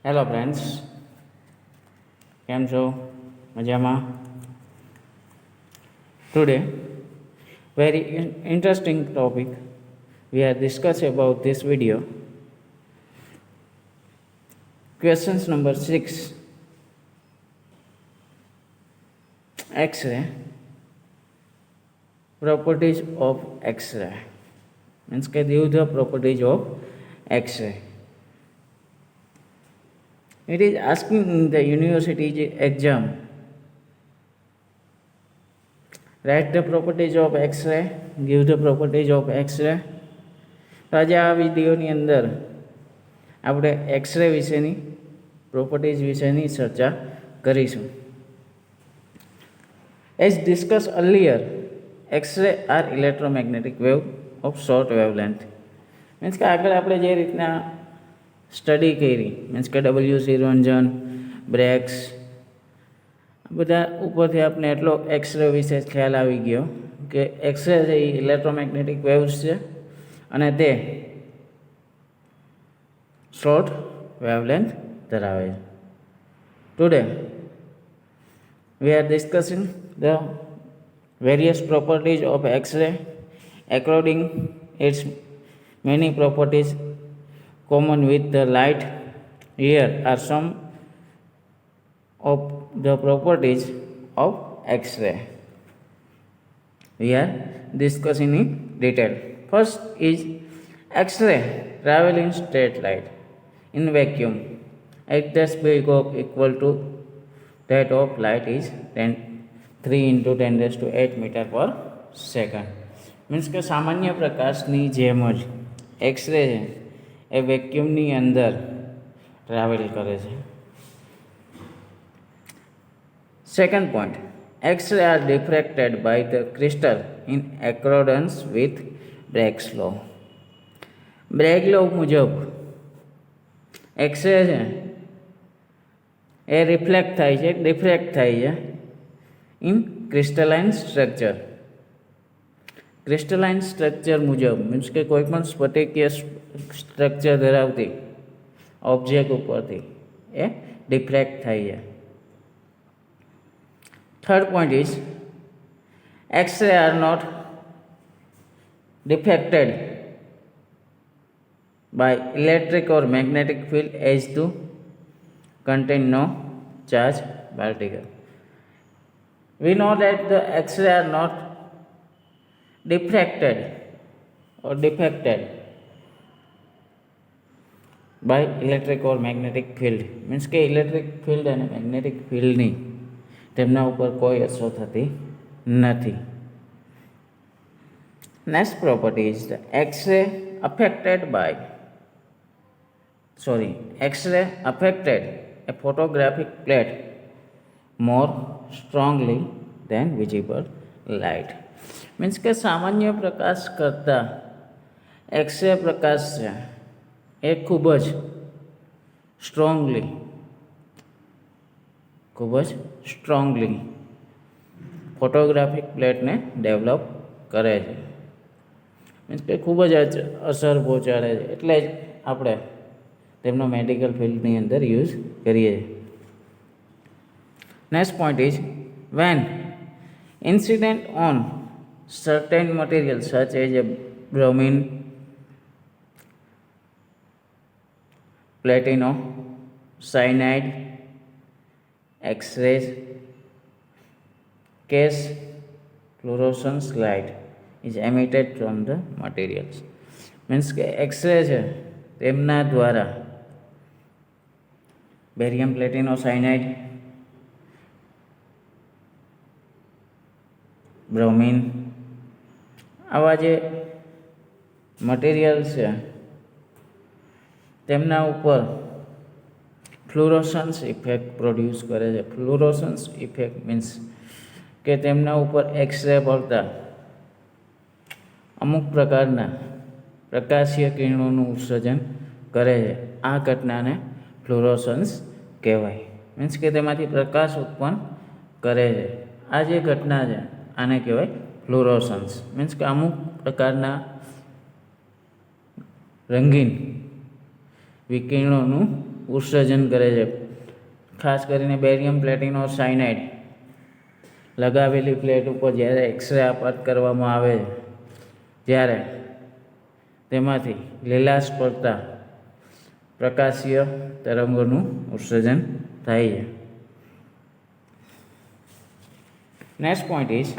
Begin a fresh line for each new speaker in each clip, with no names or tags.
Hello friends, કેમ છો? મજામાં? Today very interesting topic we are discussing about this video. Questions number 6. X-ray. Properties of X-ray. Means કે the properties of X-ray. It is asking in the university exam. Write the properties of X-ray. Give the properties of X-ray. તો આજે આ વિડીયોની અંદર આપણે x ray વિશેની properties વિશેની ચર્ચા કરીશું. As discuss earlier, X-ray are electromagnetic wave of short wavelength. Means કે આગળ આપણે જે રીતના સ્ટડી કરી, મીન્સ કે ડબલ્યુસી રોન્જન, બ્રેક્સ, બધા ઉપરથી આપણે એટલો એક્સરે વિશે ખ્યાલ આવી ગયો કે એક્સરે છે એ ઇલેક્ટ્રોમેગ્નેટિક વેવ્સ છે અને તે શોર્ટ વેવલેન્થ ધરાવે છે. Today we are discussing the various properties of X-ray according its many properties common with the light. Here are some of the properties of X-ray. We are discussing in detail. First is X-ray travel in straight line in vacuum at the speed of equal to that of light is 3 into 10 raised to 8 meter per second. Means કે સામાન્ય પ્રકાશની જેમ જ x ray છે એ વેક્યુમની અંદર travel કરે છે. Second point, x-ray are diffracted by the crystal in accordance with Bragg's law. Bragg law મુજબ એક્સરે છે એ રિફ્લેક્ટ થાય છે, ડિફ્રેક્ટ થાય છે in crystalline structure. Crystalline structure મુજબ મીન્સ કે કોઈ પણ સ્ફટિકીય સ્ટ્રક્ચર ધરાવતી ઓબ્જેક્ટ ઉપરથી એ ડિફ્રેક્ટ થાય છે. Third point is x-ray are not defected by electric or magnetic field as to contain no charge particle. We know that the X-ray are not diffracted or deflected by electric or magnetic field. Means કે electric field અને magnetic ફિલ્ડની તેમના ઉપર કોઈ અસર થતી નથી. Next property is the X-ray affected a photographic plate more strongly than visible light. Means કે સામાન્ય પ્રકાશ કરતાં એક્સરે પ્રકાશ છે એ ખૂબ જ સ્ટ્રોંગલી ફોટોગ્રાફિક પ્લેટને ડેવલપ કરે છે. મીન્સ કે ખૂબ જ અસર પહોંચાડે છે, એટલે જ આપણે તેમનો મેડિકલ ફિલ્ડની અંદર યુઝ કરીએ છીએ. Next point is when incident on certain materials such as bromine, platino, cyanide, X-rays, case fluorescence light is emitted from the materials. Means કે એક્સરે છે તેમના દ્વારા બેરિયમ, પ્લેટિનો, સાયનાઇડ, બ્રોમિન, આવા જે મટીરિયલ્સ છે તેમના ઉપર ફ્લુરોસન્સ ઇફેક્ટ પ્રોડ્યુસ કરે છે. ફ્લુરોસન્સ ઇફેક્ટ મીન્સ કે તેમના ઉપર એક્સરે પડતા અમુક પ્રકારના પ્રકાશીય કિરણોનું ઉત્સર્જન કરે છે. આ ઘટનાને ફ્લુરોસન્સ કહેવાય. મીન્સ કે તેમાંથી પ્રકાશ ઉત્પન્ન કરે છે. આ જે ઘટના છે આને કહેવાય ફ્લુરોસન્સ. મીન્સ કે અમુક પ્રકારના રંગીન વિકિરણોનું ઉત્સર્જન કરે છે. ખાસ કરીને બેરિયમ પ્લેટિનો સાયનાઇડ લગાવેલી પ્લેટ ઉપર જ્યારે એક્સરે આપાત કરવામાં આવે ત્યારે તેમાંથી લીલાશ પડતા પ્રકાશીય તરંગોનું ઉત્સર્જન થાય છે. Next point is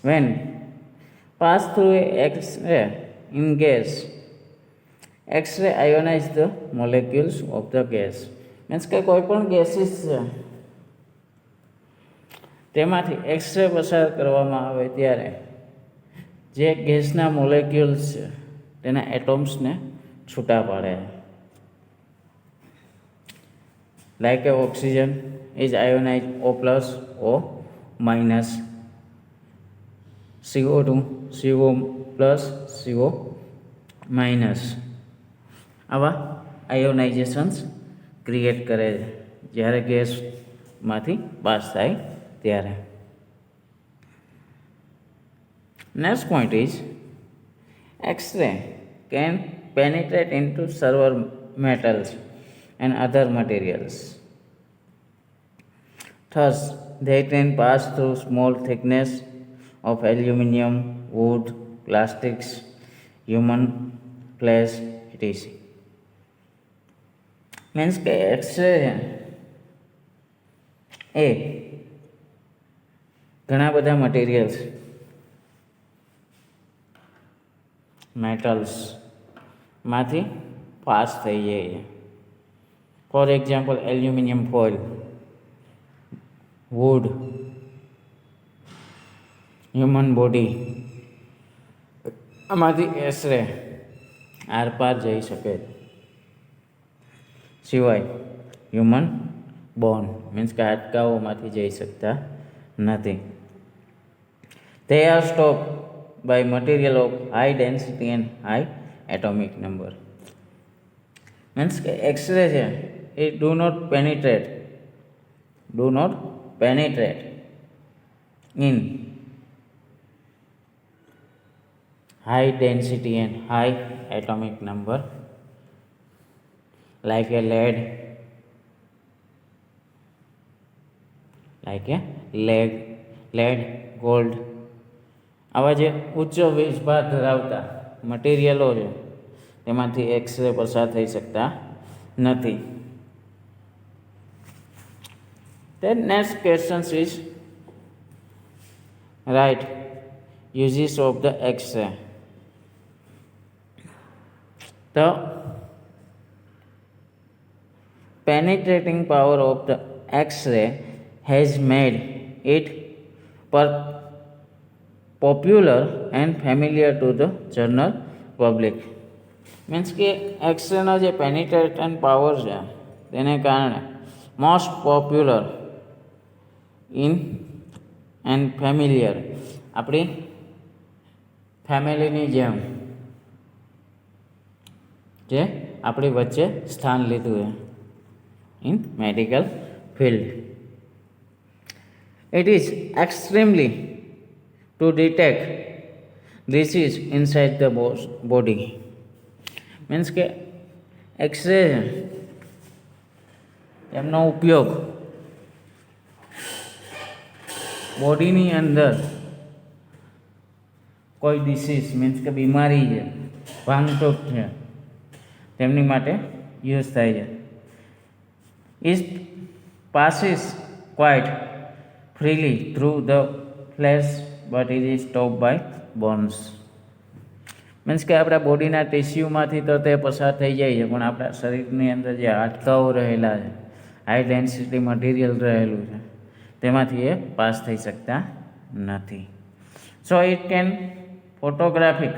when pass through X-ray in gas, X-ray ionize the molecules of the gas. Means કે કોઈ પણ ગેસીસ છે તેમાંથી એક્સરે પસાર કરવામાં આવે ત્યારે જે ગેસના મોલેક્યુલ્સ છે તેના એટોમ્સને છૂટા પાડે. Like A oxygen is ionized O plus O minus, CO2 CO plus CO minus. આવા આયોનાઇઝેશન્સ ક્રિએટ કરે છે જ્યારે ગેસમાંથી પાસ થાય ત્યારે. Next point is X-ray can penetrate into several metals and other materials. Thus, they can pass through small thickness of aluminum, wood, plastics, human flesh, etc. Means કે x ray એ ઘણા બધા materials metals માંથી pass થઈ જાય. For example aluminium foil, wood, human body, આમાંથી x ray આરપાર જઈ શકે. સિવાય હ્યુમન બોન મીન્સ કે હાડકાઓમાંથી જઈ શકતા નથી. They are stopped by material of high density and high atomic number. Means કે એક્સરે છે એ do not penetrate in high density and high atomic number like a lead, gold. આવા જે ઉચ્ચ વીજભાર ધરાવતા મટીરિયલો છે તેમાંથી એક્સરે પસાર થઈ શકતા નથી. Then next question is write uses of the X-ray. The penetrating power of the X-ray has made it popular and familiar to the general public. Means કે એક્સરેનો જે પેનિટ્રેશન પાવર છે તેને કારણે most popular in and familiar આપણી ફેમિલીની જેમ જે આપણી વચ્ચે સ્થાન લીધું છે in medical field. It is extremely to detect disease inside the body. મીન્સ કે એક્સરે એમનો ઉપયોગ બોડીની અંદર કોઈ ડિસીઝ મીન્સ કે બીમારી છે, ભાંગતોડ છે, તેમની માટે યુઝ થાય છે. It passes quite freely through the flesh but it is stop by bones. Means કે આપણા બોડીના ટિશ્યુમાંથી તો તે પસાર થઈ જાય છે, પણ આપણા શરીરની અંદર જે હાડકાઓ રહેલા છે, હાઈ ડેન્સિટી મટીરિયલ રહેલું છે, તેમાંથી એ પાસ થઈ શકતા નથી. So it can photographic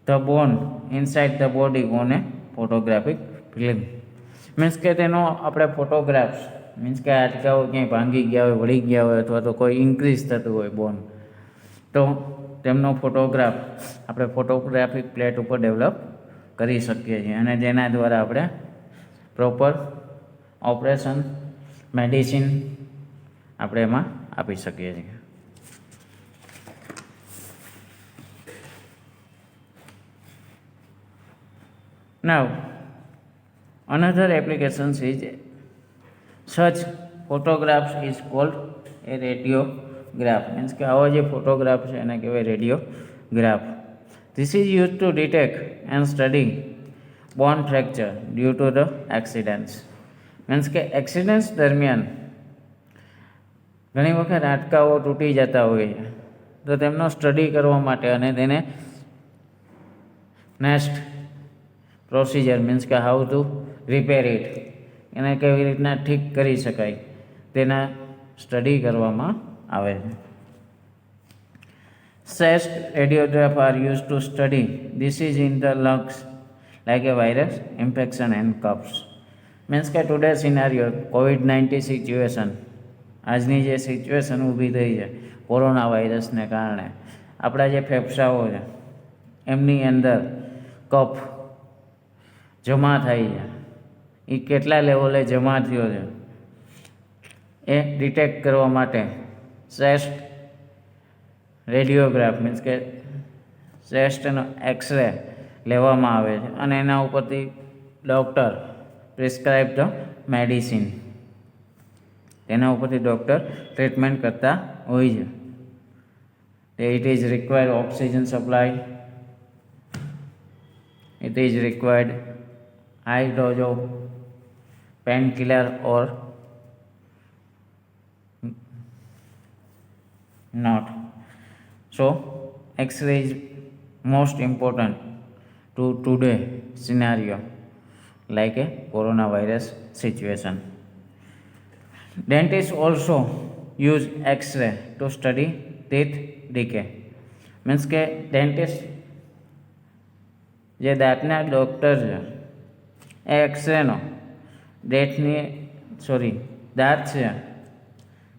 the bone inside the body on a photographic film. Means કે તેનો આપણે ફોટોગ્રાફ્સ મીન્સ કે હાડકાઓ ક્યાંય ભાંગી ગયા હોય, વળી ગયા હોય, અથવા તો કોઈ ઇન્ક્રીઝ થતું હોય બોન, તો તેમનો ફોટોગ્રાફ આપણે ફોટોગ્રાફિક પ્લેટ ઉપર ડેવલપ કરી શકીએ છીએ અને જેના દ્વારા આપણે પ્રોપર ઓપરેશન મેડિસિન આપણે એમાં આપી શકીએ છીએ. Now, another application is such photographs is called a radiograph. Means કે આવો જે ફોટોગ્રાફ છે એને કહેવાય રેડિયોગ્રાફ. This is used to detect and study bone fracture due to the accidents. Means કે એક્સિડન્ટ્સ દરમિયાન ઘણી વખત હાડકાઓ તૂટી જતા હોય છે તો તેમનો સ્ટડી કરવા માટે અને તેને નેક્સ્ટ પ્રોસિજર મીન્સ કે હાઉ ટુ રિપેર ઇટ એને કેવી રીતના ઠીક કરી શકાય તેના સ્ટડી કરવામાં આવે છે. Chest radiograph are used to study disease in the lungs like a virus infection and coughs. Means કે ટુડે સિનારીઓ COVID-19 સિચ્યુએશન, આજની જે સિચ્યુએશન ઊભી થઈ છે કોરોના વાયરસને કારણે આપણા જે ફેફસાઓ છે એમની અંદર કફ જમા થાય છે, એ કેટલા લેવલે જમા થયો છે એ ડિટેક્ટ કરવા માટે ચેસ્ટ રેડિયોગ્રાફ મીન્સ કે ચેસ્ટનો એક્સરે લેવામાં આવે છે અને એના ઉપરથી ડૉક્ટર પ્રિસ્ક્રાઇબ ધ મેડિસિન, તેના ઉપરથી ડૉક્ટર ટ્રીટમેન્ટ કરતા હોય છે. It is required oxygen supply, it is required high dose of painkiller or not. So X-ray is most important to today scenario like a coronavirus situation. Dentists also use X-ray to study teeth decay. Means કે dentist જે દાંતના doctor છે એ એક્સરેનો દાંત છે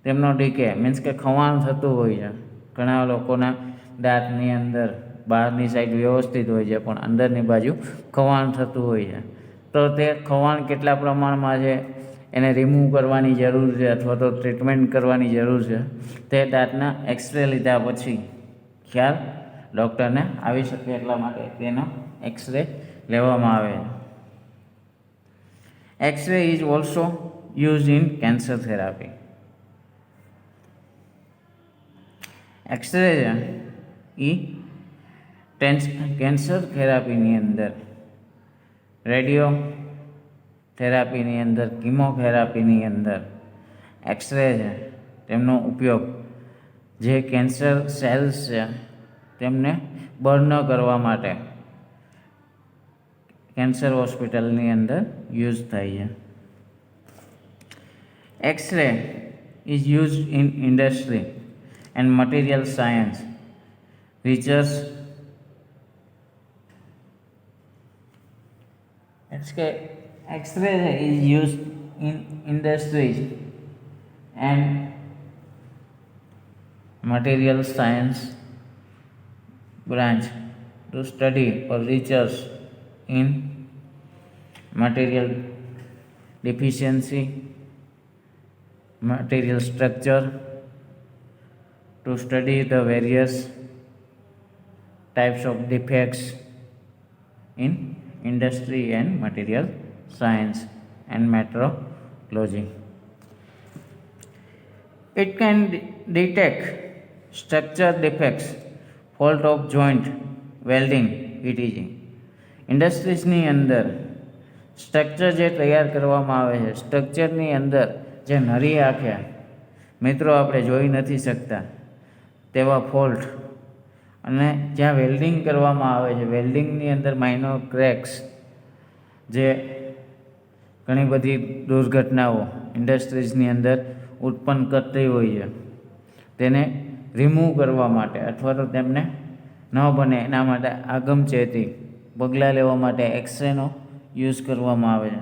તેમનો decay means કે ખવાણ થતું હોય છે. ઘણા લોકોના દાંતની અંદર બહારની સાઈડ વ્યવસ્થિત હોય છે પણ અંદરની બાજુ ખવાણ થતું હોય છે, તો તે ખવાણ કેટલા પ્રમાણમાં છે એને રિમૂવ કરવાની જરૂર છે અથવા તો ટ્રીટમેન્ટ કરવાની જરૂર છે તે દાંતના એક્સરે લીધા પછી ખ્યાલ ડૉક્ટરને આવી શકે એટલા માટે તેનો એક્સરે લેવામાં આવે છે. X-ray is also use in cancer therapy. X-ray છે એ કેન્સર થેરાપીની અંદર, રેડિયો થેરાપીની અંદર, કિમોથેરાપીની અંદર એક્સરે છે તેમનો ઉપયોગ જે કેન્સર સેલ્સ છે તેમને બર્ન કરવા માટે કેન્સર હોસ્પિટલની અંદર યુઝ થાય છે. X-ray is used in industry and material science research. It's કે X-ray is used in industries and material science branch to study or research in material deficiency, material structure, to study the various types of defects in industry and material science and metrology. It can detect structure defects, fault of joint, welding, etc. ઇન્ડસ્ટ્રીઝની અંદર structure જે તૈયાર કરવામાં આવે છે, સ્ટ્રક્ચરની અંદર જે નરી આંખે મિત્રો આપણે જોઈ નથી શકતા તેવા ફોલ્ટ અને જ્યાં વેલ્ડિંગ કરવામાં આવે છે, વેલ્ડિંગની અંદર માઇનોર ક્રેક્સ જે ઘણી બધી દુર્ઘટનાઓ ઇન્ડસ્ટ્રીઝની અંદર ઉત્પન્ન કરતી હોય છે તેને રિમૂવ કરવા માટે અથવા તો તેમને ન બને એના માટે આગમચેતી પગલાં લેવા માટે એક્સરેનો યુઝ કરવામાં આવે છે.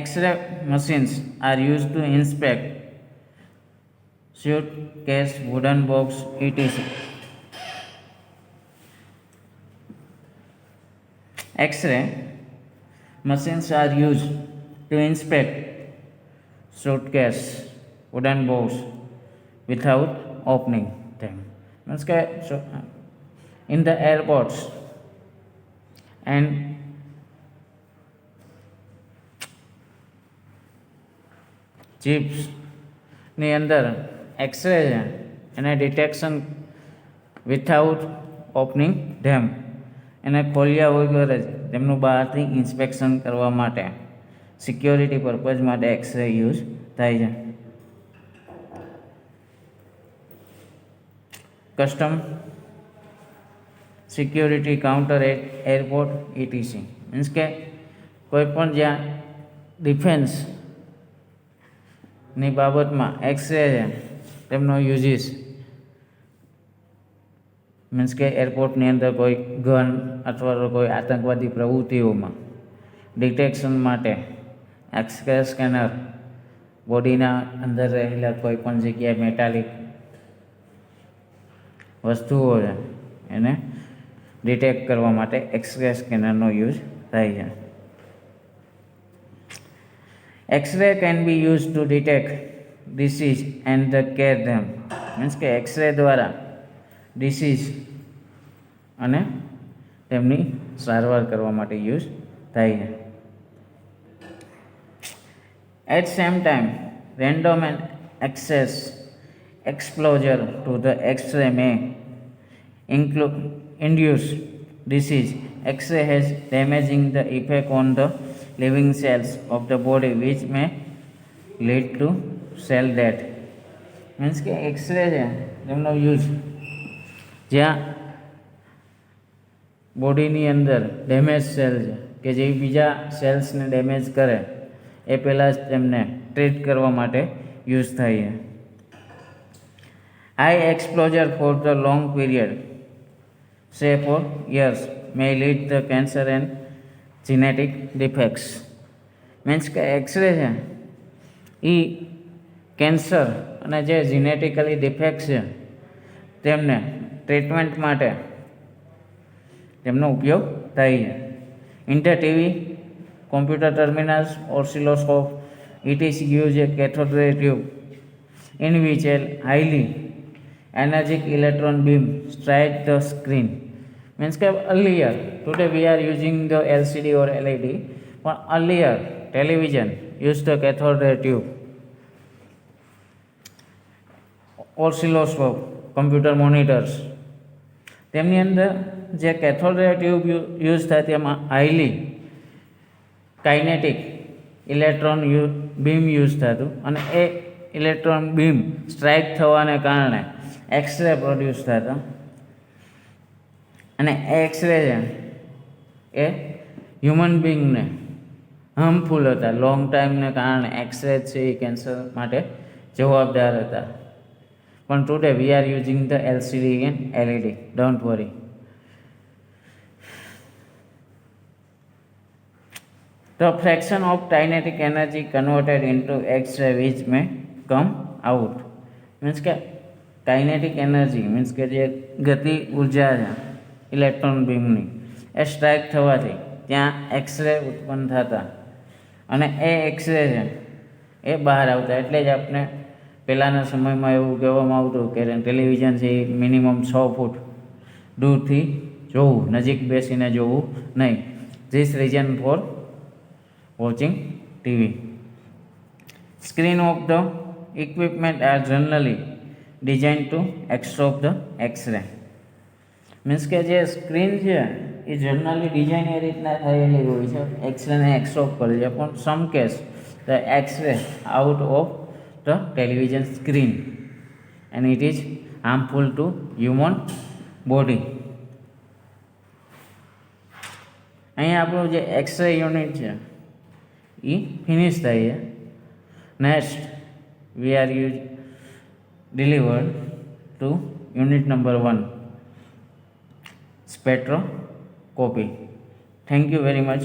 X-ray machines are used to inspect suitcase, wooden box, etc. X-ray machines are used to inspect suitcase, wooden box without opening them. Means so in the airports and chips ની અંદર એક્સરે છે એને detection without opening ધેમ એને ખોલ્યા વગર જ તેમનું બહારથી ઇન્સ્પેક્શન કરવા માટે સિક્યોરિટી પર્પઝ માટે એક્સરે યુઝ થાય છે. Custom security counter at airport ETC means કે કોઈ પણ જ્યાં ડિફેન્સ ની બાબતમાં એક્સરે છે તેમનો યુઝિસ મીન્સ કે એરપોર્ટની અંદર કોઈ ગન અથવા તો કોઈ આતંકવાદી પ્રવૃત્તિઓમાં ડિટેક્શન માટે એક્સરે સ્કેનર બોડીના અંદર રહેલા કોઈ પણ જગ્યાએ મેટાલિક વસ્તુઓ છે એને ડિટેક્ટ કરવા માટે એક્સરે સ્કેનરનો યુઝ થાય છે. X-ray can be used to detect disease and cure them. Means કે એક્સરે દ્વારા ડિસીઝ અને તેમની સારવાર કરવા માટે યુઝ થાય છે. At same time, random and excess exposure to the X-ray may induce disease. X-ray has damaging the effect on the living cells of the body which may lead to cell death. Means કે x-ray છે તેમનો use જ્યાં બોડીની અંદર damage cell છે કે જે બીજા સેલ્સને damage કરે એ પહેલાં જ તેમને ટ્રીટ કરવા માટે યુઝ થાય છે. High exposure for the long period say for years may lead the cancer and genetic defects. Means કે એક્સરે છે એ કેન્સર અને જે જીનેટિકલી ડિફેક્ટ છે તેમને ટ્રીટમેન્ટ માટે તેમનો ઉપયોગ થાય છે. Inter TV, computer terminals, oscilloscope, etc use a cathode ray tube in which a highly energetic electron beam strikes the screen. Means કે earlier, today we are using the LCD or LED, but earlier television used the cathode ray tube, oscilloscope, computer monitors. તેમની અંદર જે cathode રે tube use થાય તેમાં highly kinetic electron beam use થતું અને એ electron beam strike થવાને કારણે એક્સરે પ્રોડ્યુસ થતા અને એ એક્સરે છે એ હ્યુમન બિંગને હાર્મફુલ હતા. લોંગ ટાઈમને કારણે એક્સરે છે એ કેન્સર માટે જવાબદાર હતા. પણ today we R using the LCD and LED. Don't worry. The fraction of kinetic energy converted into X-ray which may come out. Means કે કાઇનેટિક એનર્જી મીન્સ કે જે ગતિ ઉર્જા છે ઇલેક્ટ્રોન બીમની એ સ્ટ્રાઇક થવાથી ત્યાં એક્સરે ઉત્પન્ન થતા અને એ એક્સરે છે એ બહાર આવતા. એટલે જ આપણે પહેલાંના સમયમાં એવું કહેવામાં આવતું કે ટેલિવિઝન છે એ મિનિમમ 6 ફૂટ દૂરથી જોવું, નજીક બેસીને જોવું નહીં. This reason four watching TV. Screen of the equipment are generally designed to absorb the X-ray. Means કે જે સ્ક્રીન છે એ જનરલી ડિઝાઇન એ રીતના થયેલી હોય છે એક્સરેને એબ્સોર્બ કરે છે. પણ some case the x-ray out of the television screen and it is harmful to human body. અહીંયા આપણું જે એક્સરે યુનિટ છે એ ફિનિશ થાય છે. Next we are use delivered to unit number 1, spectroscopy. Thank you very much.